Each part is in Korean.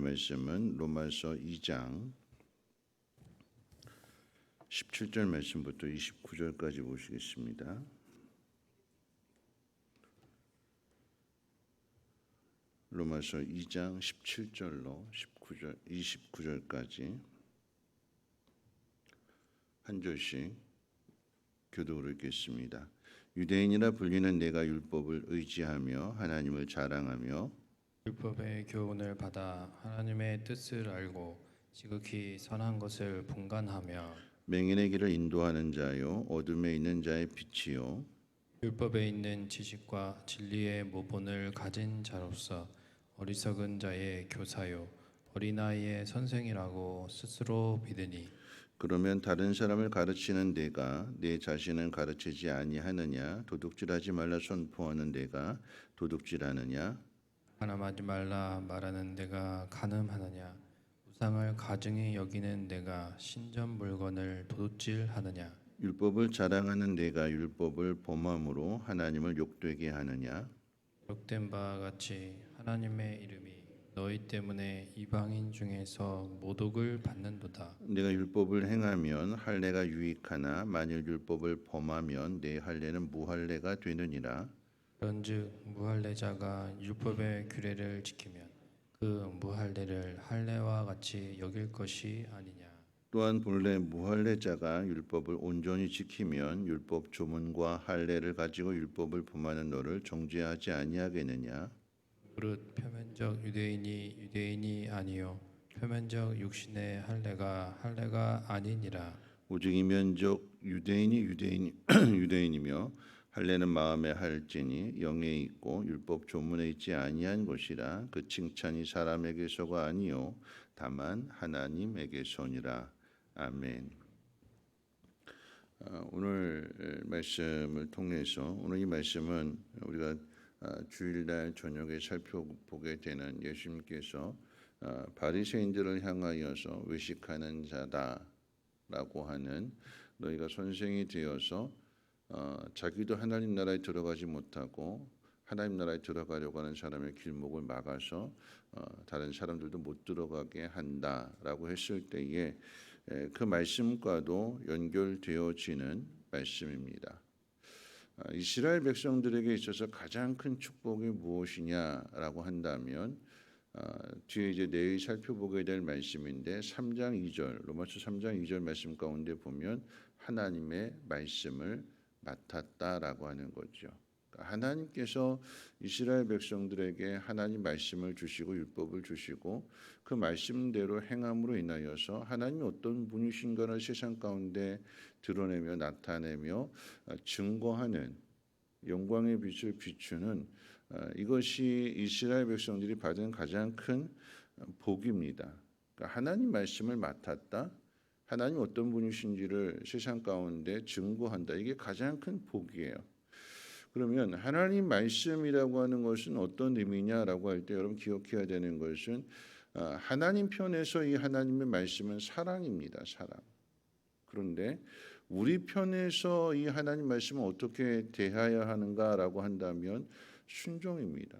말씀은 로마서 2장 17절 말씀부터 29절까지 보시겠습니다. 로마서 2장 17절로 29절까지 한 절씩 교독으로 읽겠습니다. 유대인이라 불리는 내가 율법을 의지하며 하나님을 자랑하며 율법의 교훈을 받아 하나님의 뜻을 알고 지극히 선한 것을 분간하며 맹인의 길을 인도하는 자요 어둠에 있는 자의 빛이요 율법에 있는 지식과 진리의 모본을 가진 자로서 어리석은 자의 교사요 어린아이의 선생이라고 스스로 믿으니 그러면 다른 사람을 가르치는 내가 내 자신을 가르치지 아니하느냐? 도둑질하지 말라 선포하는 내가 도둑질하느냐? 가늠하지 말라 말하는 내가 가늠하느냐 우상을 가증히 여기는 내가 신전 물건을 도둑질하느냐 율법을 자랑하는 내가 율법을 범함으로 하나님을 욕되게 하느냐? 기록된 바와 같이 하나님의 이름이 너희 때문에 이방인 중에서 모독을 받는도다. 내가 율법을 행하면 할례가 유익하나 만일 율법을 범하면 내 할례는 무할례가 되느니라. 그런즉 무할례자가 율법의 규례를 지키면 그 무할례를 할례와 같이 여길 것이 아니냐. 또한 본래 무할례자가 율법을 온전히 지키면 율법 조문과 할례를 가지고 율법을 범하는 너를 정죄하지 아니하겠느냐. 무릇 표면적 유대인이 아니요 표면적 육신의 할례가 아니니라. 오직 이면적 유대인이며 할례는 마음에 할지니 영에 있고 율법 조문에 있지 아니한 것이라. 그 칭찬이 사람에게서가 아니요 다만 하나님에게서니라. 아멘. 오늘 말씀을 통해서 오늘 이 말씀은 우리가 주일날 저녁에 살펴보게 되는 예수님께서 바리새인들을 향하여서 외식하는 자다라고 하는 너희가 선생이 되어서 자기도 하나님 나라에 들어가지 못하고 하나님 나라에 들어가려고 하는 사람의 길목을 막아서 다른 사람들도 못 들어가게 한다라고 했을 때에 그 말씀과도 연결되어지는 말씀입니다. 이스라엘 백성들에게 있어서 가장 큰 축복이 무엇이냐라고 한다면 뒤에 이제 내일 살펴보게 될 말씀인데 3장 2절 로마서 3장 2절 말씀 가운데 보면 하나님의 말씀을 맡았다라고 하는 거죠. 하나님께서 이스라엘 백성들에게 하나님 말씀을 주시고 율법을 주시고 그 말씀대로 행함으로 인하여서 하나님이 어떤 분이신가를 세상 가운데 드러내며 나타내며 증거하는 영광의 빛을 비추는 이것이 이스라엘 백성들이 받은 가장 큰 복입니다. 그러니까 하나님 말씀을 맡았다. 하나님 어떤 분이신지를 세상 가운데 증거한다. 이게 가장 큰 복이에요. 그러면 하나님 말씀이라고 하는 것은 어떤 의미냐라고 할 때 여러분 기억해야 되는 것은 하나님 편에서 이 하나님의 말씀은 사랑입니다. 사랑. 그런데 우리 편에서 이 하나님 말씀을 어떻게 대해야 하는가라고 한다면 순종입니다.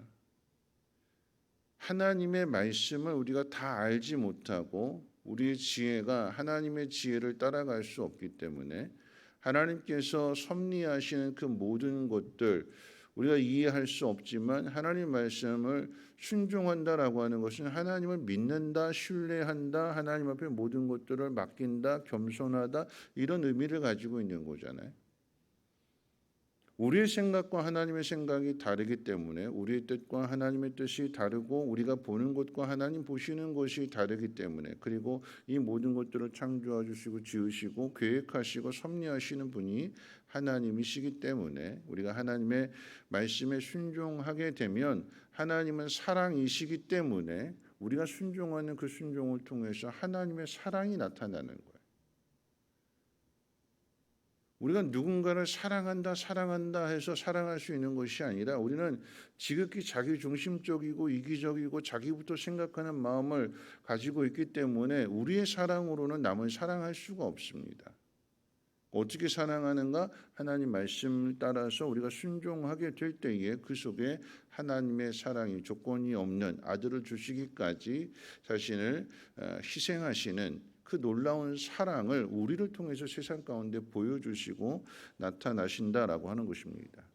하나님의 말씀을 우리가 다 알지 못하고 우리의 지혜가 하나님의 지혜를 따라갈 수 없기 때문에 하나님께서 섭리하시는 그 모든 것들 우리가 이해할 수 없지만 하나님 말씀을 순종한다라고 하는 것은 하나님을 믿는다, 신뢰한다, 하나님 앞에 모든 것들을 맡긴다, 겸손하다 이런 의미를 가지고 있는 거잖아요. 우리의 생각과 하나님의 생각이 다르기 때문에 우리의 뜻과 하나님의 뜻이 다르고 우리가 보는 것과 하나님 보시는 것이 다르기 때문에 그리고 이 모든 것들을 창조해 주시고 지으시고 계획하시고 섭리하시는 분이 하나님이시기 때문에 우리가 하나님의 말씀에 순종하게 되면 하나님은 사랑이시기 때문에 우리가 순종하는 그 순종을 통해서 하나님의 사랑이 나타나는 거예요. 우리가 누군가를 사랑한다 해서 사랑할 수 있는 것이 아니라 우리는 지극히 자기중심적이고 이기적이고 자기부터 생각하는 마음을 가지고 있기 때문에 우리의 사랑으로는 남을 사랑할 수가 없습니다. 어떻게 사랑하는가? 하나님 말씀을 따라서 우리가 순종하게 될 때에 그 속에 하나님의 사랑이 조건이 없는 아들을 주시기까지 자신을 희생하시는 그 놀라운 사랑을 우리를 통해서 세상 가운데 보여주시고 나타나신다라고 하는 것입니다.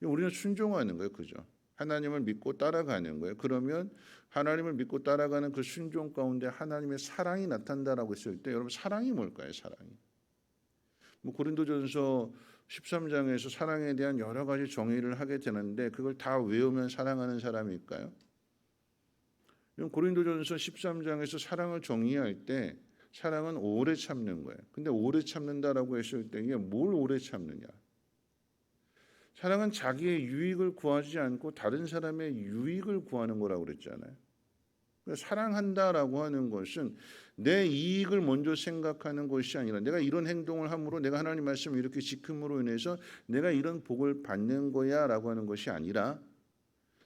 우리는 순종하는 거예요. 그죠? 하나님을 믿고 따라가는 거예요. 그러면 하나님을 믿고 따라가는 그 순종 가운데 하나님의 사랑이 나타난다라고 했을 때 여러분 사랑이 뭘까요? 사랑이. 고린도전서 13장에서 사랑에 대한 여러 가지 정의를 하게 되는데 그걸 다 외우면 사랑하는 사람일까요? 고린도전서 13장에서 사랑을 정의할 때 사랑은 오래 참는 거예요. 근데 오래 참는다라고 했을 때 이게 뭘 오래 참느냐? 사랑은 자기의 유익을 구하지 않고 다른 사람의 유익을 구하는 거라고 그랬잖아요. 사랑한다라고 하는 것은 내 이익을 먼저 생각하는 것이 아니라 내가 이런 행동을 함으로 내가 하나님 말씀을 이렇게 지킴으로 인해서 내가 이런 복을 받는 거야라고 하는 것이 아니라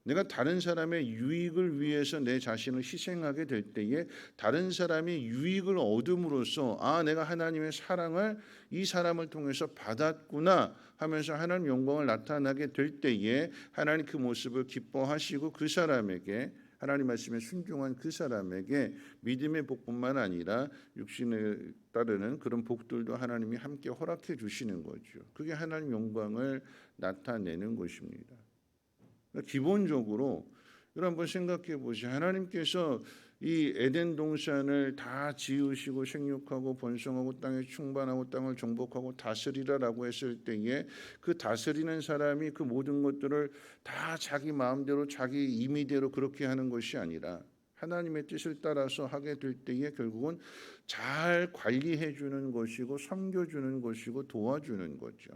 내가 다른 사람의 유익을 위해서 내 자신을 희생하게 될 때에 다른 사람이 유익을 얻음으로써 내가 하나님의 사랑을 이 사람을 통해서 받았구나 하면서 하나님 영광을 나타나게 될 때에 하나님 그 모습을 기뻐하시고 그 사람에게 하나님 말씀에 순종한 그 사람에게 믿음의 복뿐만 아니라 육신에 따르는 그런 복들도 하나님이 함께 허락해 주시는 거죠. 그게 하나님 영광을 나타내는 것입니다. 기본적으로 여러분 한번 생각해 보시죠. 하나님께서 이 에덴 동산을 다 지으시고 생육하고 번성하고 땅에 충만하고 땅을 정복하고 다스리라라고 했을 때에 그 다스리는 사람이 그 모든 것들을 다 자기 마음대로 자기 임의대로 그렇게 하는 것이 아니라 하나님의 뜻을 따라서 하게 될 때에 결국은 잘 관리해 주는 것이고 섬겨주는 것이고 도와주는 거죠.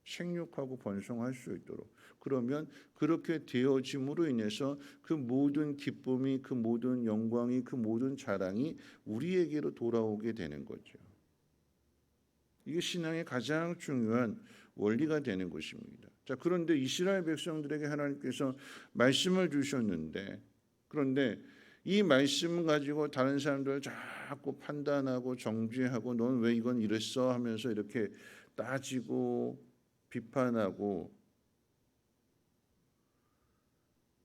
생육하고 번성할 수 있도록. 그러면 그렇게 되어짐으로 인해서 그 모든 기쁨이 그 모든 영광이 그 모든 자랑이 우리에게로 돌아오게 되는 거죠. 이게 신앙의 가장 중요한 원리가 되는 것입니다. 자, 그런데 이스라엘 백성들에게 하나님께서 말씀을 주셨는데 그런데 이 말씀을 가지고 다른 사람들을 자꾸 판단하고 정죄하고 넌 왜 이건 이랬어 하면서 이렇게 따지고 비판하고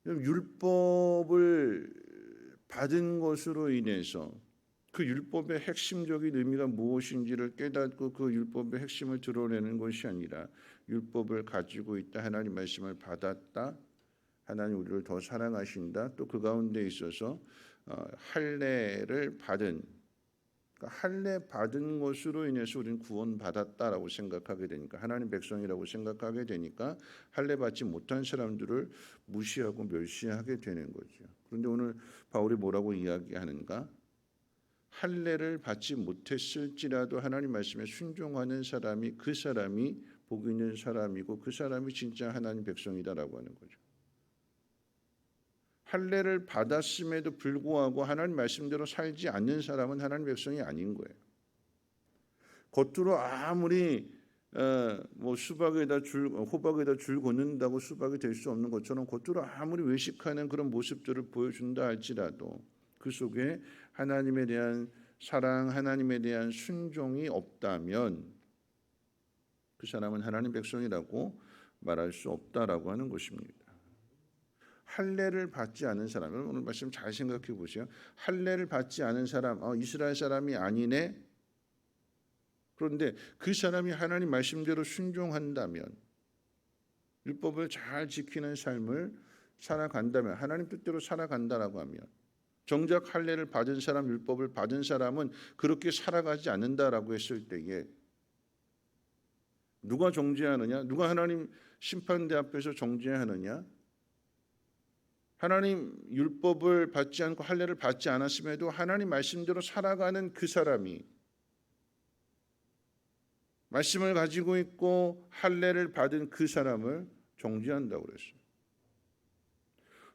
율법을 받은 것으로 인해서 그 율법의 핵심적인 의미가 무엇인지를 깨닫고 그 율법의 핵심을 드러내는 것이 아니라 율법을 가지고 있다. 하나님 말씀을 받았다. 하나님 우리를 더 사랑하신다. 또 그 가운데 있어서 할례를 받은 할례 받은 것으로 인해서 우리는 구원받았다라고 생각하게 되니까 하나님 백성이라고 생각하게 되니까 할례 받지 못한 사람들을 무시하고 멸시하게 되는 거죠. 그런데 오늘 바울이 뭐라고 이야기하는가? 할례를 받지 못했을지라도 하나님 말씀에 순종하는 사람이 그 사람이 복 있는 사람이고 그 사람이 진짜 하나님 백성이다라고 하는 거죠. 할례를 받았음에도 불구하고 하나님 말씀대로 살지 않는 사람은 하나님 백성이 아닌 거예요. 겉으로 아무리 수박에다 호박에다 줄 걷는다고 수박이 될 수 없는 것처럼 겉으로 아무리 외식하는 그런 모습들을 보여준다 할지라도 그 속에 하나님에 대한 사랑, 하나님에 대한 순종이 없다면 그 사람은 하나님 백성이라고 말할 수 없다라고 하는 것입니다. 할례를 받지 않은 사람, 오늘 말씀 잘 생각해 보세요. 할례를 받지 않은 사람, 이스라엘 사람이 아니네. 그런데 그 사람이 하나님 말씀대로 순종한다면, 율법을 잘 지키는 삶을 살아간다면, 하나님 뜻대로 살아간다라고 하면, 정작 할례를 받은 사람, 율법을 받은 사람은 그렇게 살아가지 않는다라고 했을 때에 누가 정죄하느냐? 누가 하나님 심판대 앞에서 정죄하느냐? 하나님 율법을 받지 않고 할례를 받지 않았음에도 하나님 말씀대로 살아가는 그 사람이 말씀을 가지고 있고 할례를 받은 그 사람을 정죄한다고 그랬어요.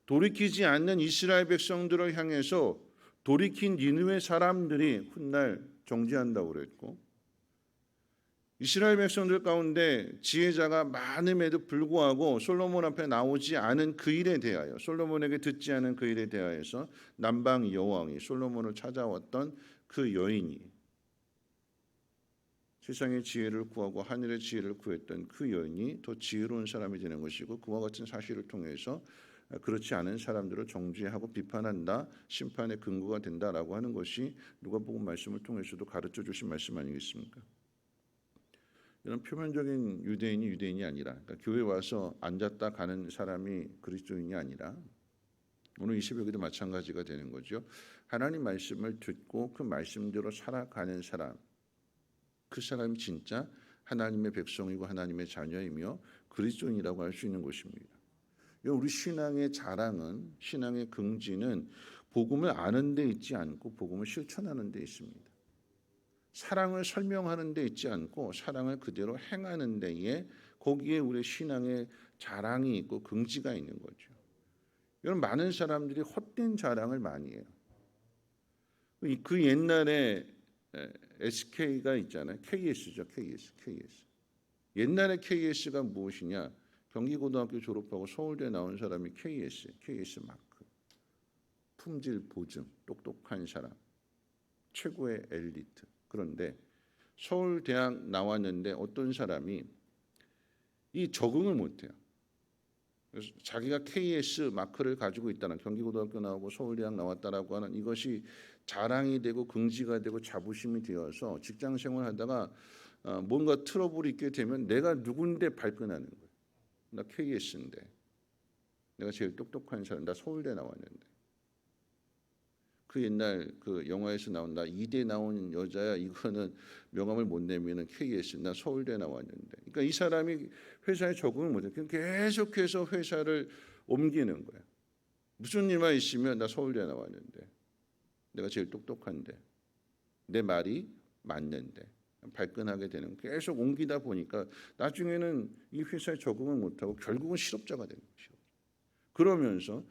돌이키지 않는 이스라엘 백성들을 향해서 돌이킨 니느웨 사람들이 훗날 정죄한다고 그랬고 이스라엘 백성들 가운데 지혜자가 많음에도 불구하고 솔로몬 앞에 나오지 않은 그 일에 대하여 솔로몬에게 듣지 않은 그 일에 대하여서 남방 여왕이 솔로몬을 찾아왔던 그 여인이 세상의 지혜를 구하고 하늘의 지혜를 구했던 그 여인이 더 지혜로운 사람이 되는 것이고, 그와 같은 사실을 통해서 그렇지 않은 사람들을 정죄하고 비판한다, 심판의 근거가 된다라고 하는 것이 누가복음 말씀을 통해서도 가르쳐 주신 말씀 아니겠습니까? 이런 표면적인 유대인이 아니라, 그러니까 교회 와서 앉았다 가는 사람이 그리스도인이 아니라, 오늘 이 새벽에도 마찬가지가 되는 거죠. 하나님 말씀을 듣고 그 말씀대로 살아가는 사람, 그 사람이 진짜 하나님의 백성이고 하나님의 자녀이며 그리스도인이라고 할 수 있는 것입니다. 우리 신앙의 자랑은, 신앙의 긍지는 복음을 아는 데 있지 않고 복음을 실천하는 데 있습니다. 사랑을 설명하는 데 있지 않고 사랑을 그대로 행하는 데에, 거기에 우리 신앙의 자랑이 있고 긍지가 있는 거죠. 여러분, 많은 사람들이 헛된 자랑을 많이 해요. 그 옛날에 SK가 있잖아요. KS죠. KS. 옛날에 KS가 무엇이냐? 경기고등학교 졸업하고 서울대 나온 사람이 KS 마크. 품질 보증, 똑똑한 사람, 최고의 엘리트. 그런데 서울대학 나왔는데 어떤 사람이 이 적응을 못해요. 그래서 자기가 KS 마크를 가지고 있다는, 경기고등학교 나오고 서울대학 나왔다라고 하는 이것이 자랑이 되고 긍지가 되고 자부심이 되어서 직장 생활하다가 뭔가 트러블이 있게 되면 내가 누군데 발끈하는 거예요. 나 KS인데, 내가 제일 똑똑한 사람, 나 서울대 나왔는데. 그 옛날 그 영화에서 나온 나 이대 나온 여자야, 이거는 명함을 못 내면은 KS, 나 서울대 나왔는데. 그러니까 이 사람이 회사에 적응을 못해. 계속해서 회사를 옮기는 거야. 무슨 일만 있으면 나 서울대 나왔는데, 내가 제일 똑똑한데, 내 말이 맞는데, 발끈하게 되는, 계속 옮기다 보니까 나중에는 이 회사에 적응을 못하고 결국은 실업자가 되는 거죠. 그러면서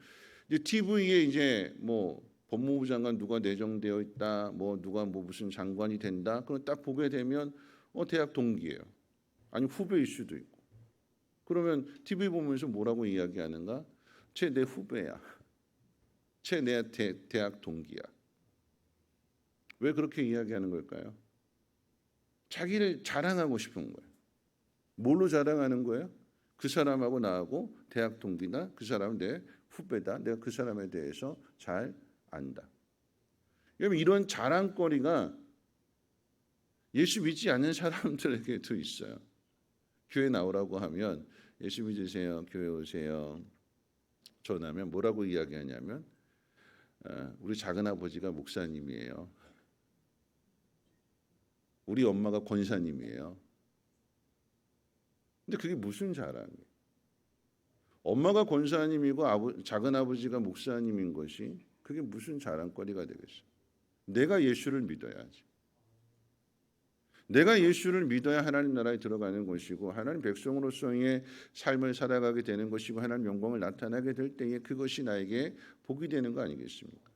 이제 TV에 이제 뭐 법무부 장관 누가 내정되어 있다, 뭐 누가 뭐 무슨 장관이 된다, 그럼 딱 보게 되면 대학 동기예요. 아니 후배일 수도 있고. 그러면 TV 보면서 뭐라고 이야기하는가? 쟤 내 후배야. 쟤 내 대학 동기야. 왜 그렇게 이야기하는 걸까요? 자기를 자랑하고 싶은 거예요. 뭘로 자랑하는 거예요? 그 사람하고 나하고 대학 동기다, 그 사람은 내 후배다, 내가 그 사람에 대해서 잘 안다. 여러분, 이런 자랑거리가 예수 믿지 않는 사람들에게도 있어요. 교회 나오라고 하면 예수 믿으세요, 교회 오세요. 전하면 뭐라고 이야기하냐면 우리 작은아버지가 목사님이에요. 우리 엄마가 권사님이에요. 근데 그게 무슨 자랑이에요? 엄마가 권사님이고 작은아버지가 목사님인 것이 그게 무슨 자랑거리가 되겠어요? 내가 예수를 믿어야지. 내가 예수를 믿어야 하나님 나라에 들어가는 것이고 하나님 백성으로서의 삶을 살아가게 되는 것이고 하나님 영광을 나타나게 될 때에 그것이 나에게 복이 되는 거 아니겠습니까?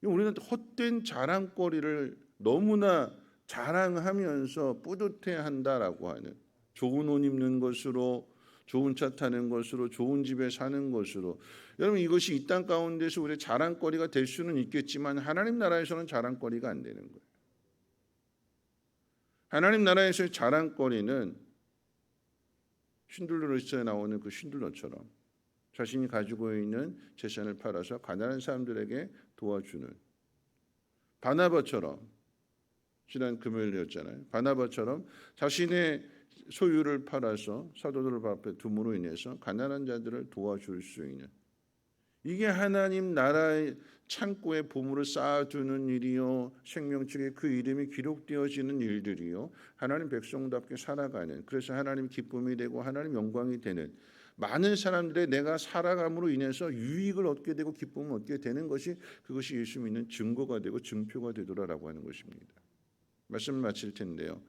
우리는 헛된 자랑거리를 너무나 자랑하면서 뿌듯해한다라고 하는, 좋은 옷 입는 것으로, 좋은 차 타는 것으로, 좋은 집에 사는 것으로, 여러분 이것이 이 땅 가운데서 우리의 자랑거리가 될 수는 있겠지만 하나님 나라에서는 자랑거리가 안 되는 거예요. 하나님 나라에서의 자랑거리는 쉰들러리스트에 나오는 그 쉰들러처럼 자신이 가지고 있는 재산을 팔아서 가난한 사람들에게 도와주는, 바나바처럼, 지난 금요일이었잖아요. 바나바처럼 자신의 소유를 팔아서 사도들 앞에 둠으로 인해서 가난한 자들을 도와줄 수 있는, 이게 하나님 나라의 창고에 보물을 쌓아두는 일이요, 생명책에 그 이름이 기록되어지는 일들이요, 하나님 백성답게 살아가는, 그래서 하나님 기쁨이 되고 하나님 영광이 되는, 많은 사람들의 내가 살아감으로 인해서 유익을 얻게 되고 기쁨을 얻게 되는 것이, 그것이 예수 믿는 증거가 되고 증표가 되더라라고 하는 것입니다. 말씀을 마칠 텐데요,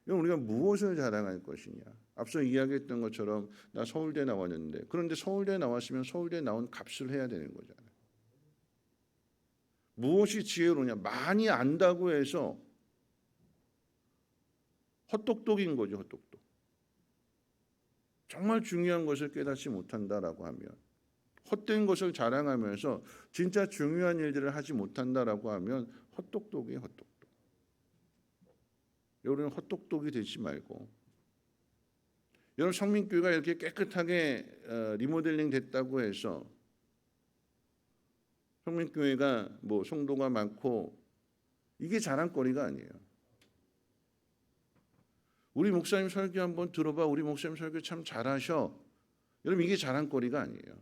우리가 무엇을 자랑할 것이냐? 앞서 이야기했던 것처럼 나 서울대 나왔는데, 그런데 서울대 나왔으면 서울대 나온 값을 해야 되는 거잖아요. 무엇이 지혜로냐? 많이 안다고 해서 헛똑똑인 거죠. 헛똑똑. 정말 중요한 것을 깨닫지 못한다라고 하면, 헛된 것을 자랑하면서 진짜 중요한 일들을 하지 못한다라고 하면 헛똑똑이에요. 헛똑똑. 여러분 헛똑똑이 되지 말고, 여러분 성민교회가 이렇게 깨끗하게 리모델링 됐다고 해서 성민교회가 뭐 성도가 많고 이게 자랑거리가 아니에요. 우리 목사님 설교 한번 들어봐. 우리 목사님 설교 참 잘하셔. 여러분 이게 자랑거리가 아니에요.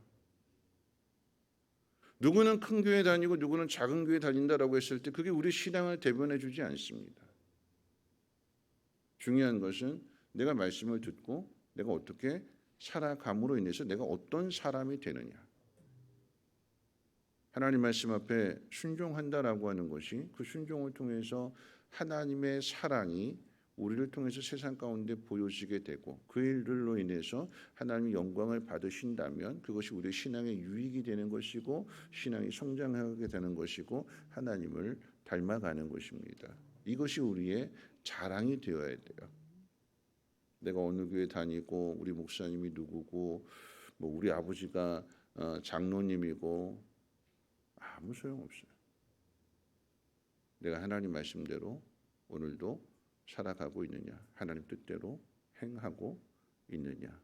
누구는 큰 교회 다니고 누구는 작은 교회 다닌다라고 했을 때 그게 우리 신앙을 대변해 주지 않습니다. 중요한 것은 내가 말씀을 듣고 내가 어떻게 살아감으로 인해서 내가 어떤 사람이 되느냐. 하나님 말씀 앞에 순종한다라고 하는 것이 그 순종을 통해서 하나님의 사랑이 우리를 통해서 세상 가운데 보여지게 되고 그 일들로 인해서 하나님의 영광을 받으신다면 그것이 우리의 신앙의 유익이 되는 것이고 신앙이 성장하게 되는 것이고 하나님을 닮아가는 것입니다. 이것이 우리의 자랑이 되어야 돼요. 내가 어느 교회 다니고 우리 목사님이 누구고 뭐 우리 아버지가 장로님이고 아무 소용없어요. 내가 하나님 말씀대로 오늘도 살아가고 있느냐, 하나님 뜻대로 행하고 있느냐.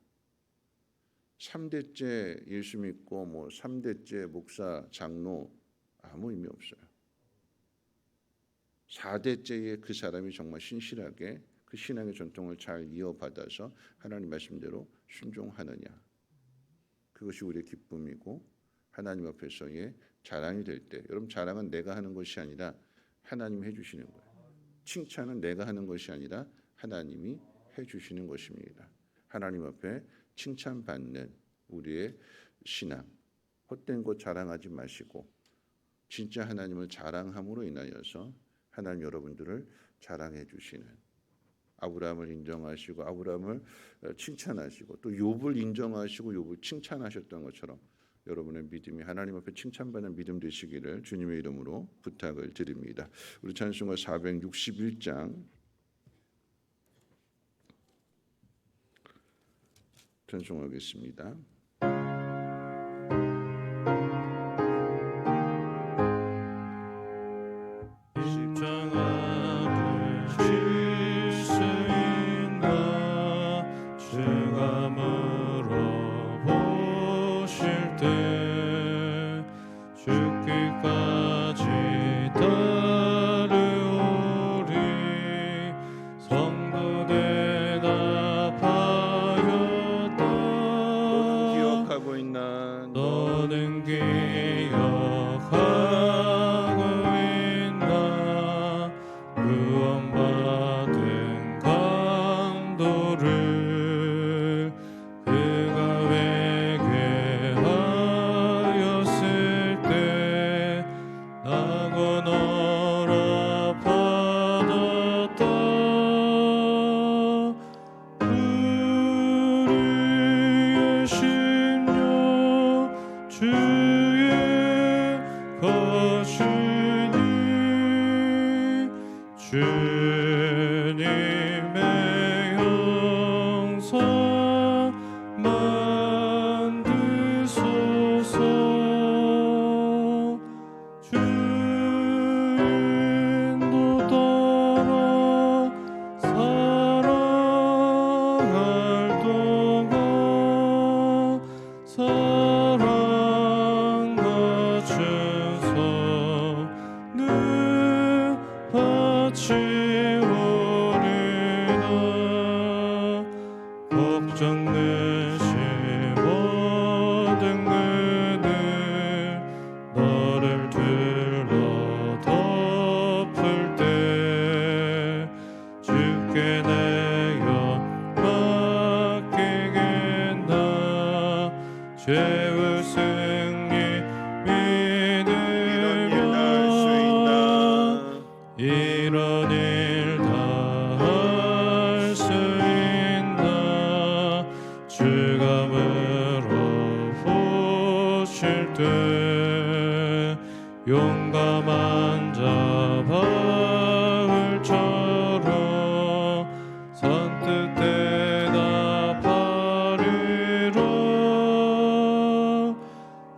3대째 예수 믿고 뭐 3대째 목사, 장로 아무 의미 없어요. 4대째의 그 사람이 정말 신실하게 그 신앙의 전통을 잘 이어받아서 하나님 말씀대로 순종하느냐. 그것이 우리의 기쁨이고 하나님 앞에서의 자랑이 될 때, 여러분 자랑은 내가 하는 것이 아니라 하나님이 해주시는 거예요. 칭찬은 내가 하는 것이 아니라 하나님이 해주시는 것입니다. 하나님 앞에 칭찬받는 우리의 신앙, 헛된 것 자랑하지 마시고 진짜 하나님을 자랑함으로 인하여서 하나님 여러분들을 자랑해 주시는, 아브라함을 인정하시고 아브라함을 칭찬하시고 또 욥을 인정하시고 욥을 칭찬하셨던 것처럼 여러분의 믿음이 하나님 앞에 칭찬받는 믿음 되시기를 주님의 이름으로 부탁을 드립니다. 우리 찬송가 461장 찬송하겠습니다. 용감한 자 바울처럼 선뜻 대답하리라.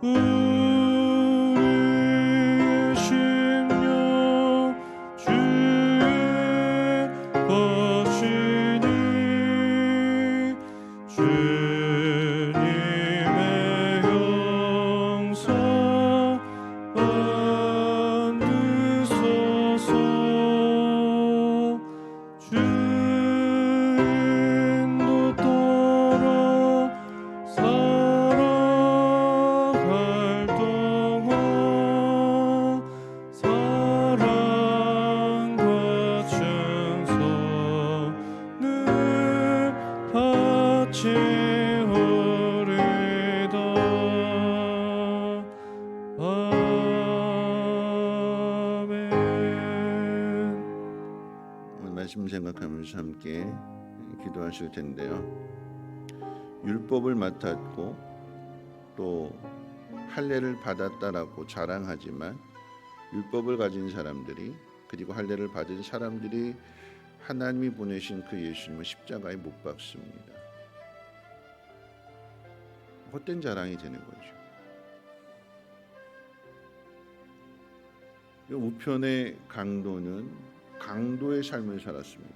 우리의 심령 주의 말씀 생각하면서 함께 기도하실 텐데요. 율법을 맡았고 또 할례를 받았다라고 자랑하지만 율법을 가진 사람들이 그리고 할례를 받은 사람들이 하나님이 보내신 그 예수님을 십자가에 못 박습니다. 헛된 자랑이 되는 거죠. 우편의 강도는 강도의 삶을 살았습니다.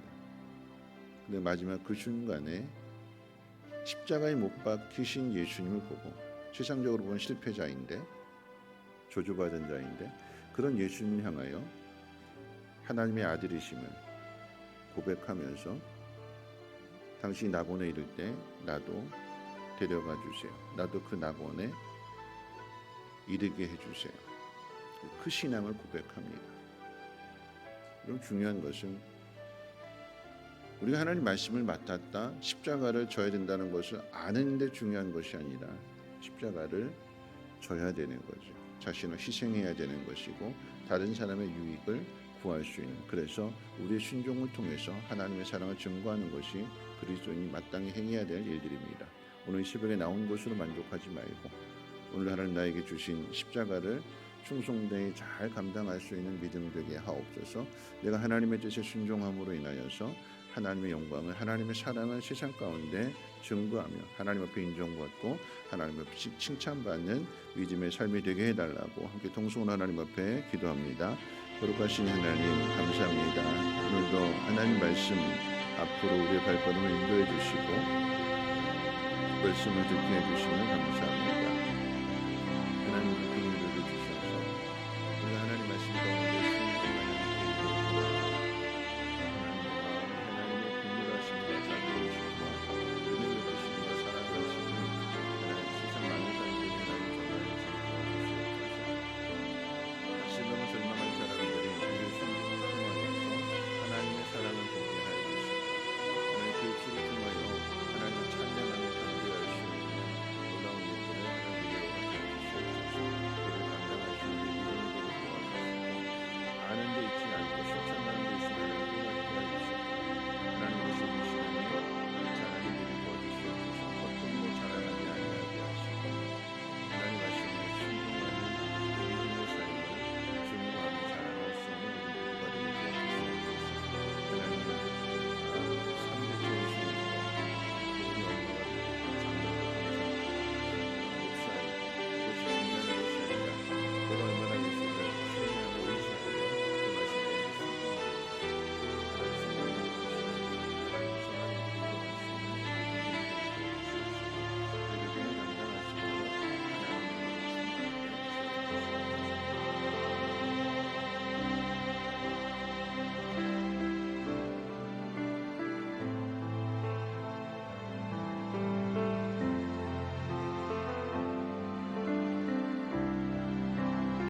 근데 마지막 그 순간에 십자가에 못 박히신 예수님을 보고 세상적으로 보면 실패자인데 저주받은 자인데 그런 예수님을 향하여 하나님의 아들이심을 고백하면서 당신이 낙원에 이를 때 나도 데려가 주세요. 나도 그 낙원에 이르게 해주세요. 그 신앙을 고백합니다. 그럼 중요한 것은 우리가 하나님 말씀을 맡았다 십자가를 져야 된다는 것을 아는데 중요한 것이 아니라 십자가를 져야 되는 거죠. 자신을 희생해야 되는 것이고 다른 사람의 유익을 구할 수 있는, 그래서 우리의 순종을 통해서 하나님의 사랑을 증거하는 것이 그리스도인이 마땅히 행해야 될 일들입니다. 오늘 새벽에 나온 것으로 만족하지 말고 오늘 하나님 나에게 주신 십자가를 충성되이 잘 감당할 수 있는 믿음 되게 하옵소서. 내가 하나님의 뜻에 순종함으로 인하여서 하나님의 영광을, 하나님의 사랑을 세상 가운데 증거하며 하나님 앞에 인정받고 하나님 앞에 칭찬받는 믿음의 삶이 되게 해달라고 함께 통성으로 하나님 앞에 기도합니다. 거룩하신 하나님 감사합니다. 오늘도 하나님 말씀 앞으로 우리의 발걸음을 인도해 주시고 말씀을 듣게 해주시면 감사합니다.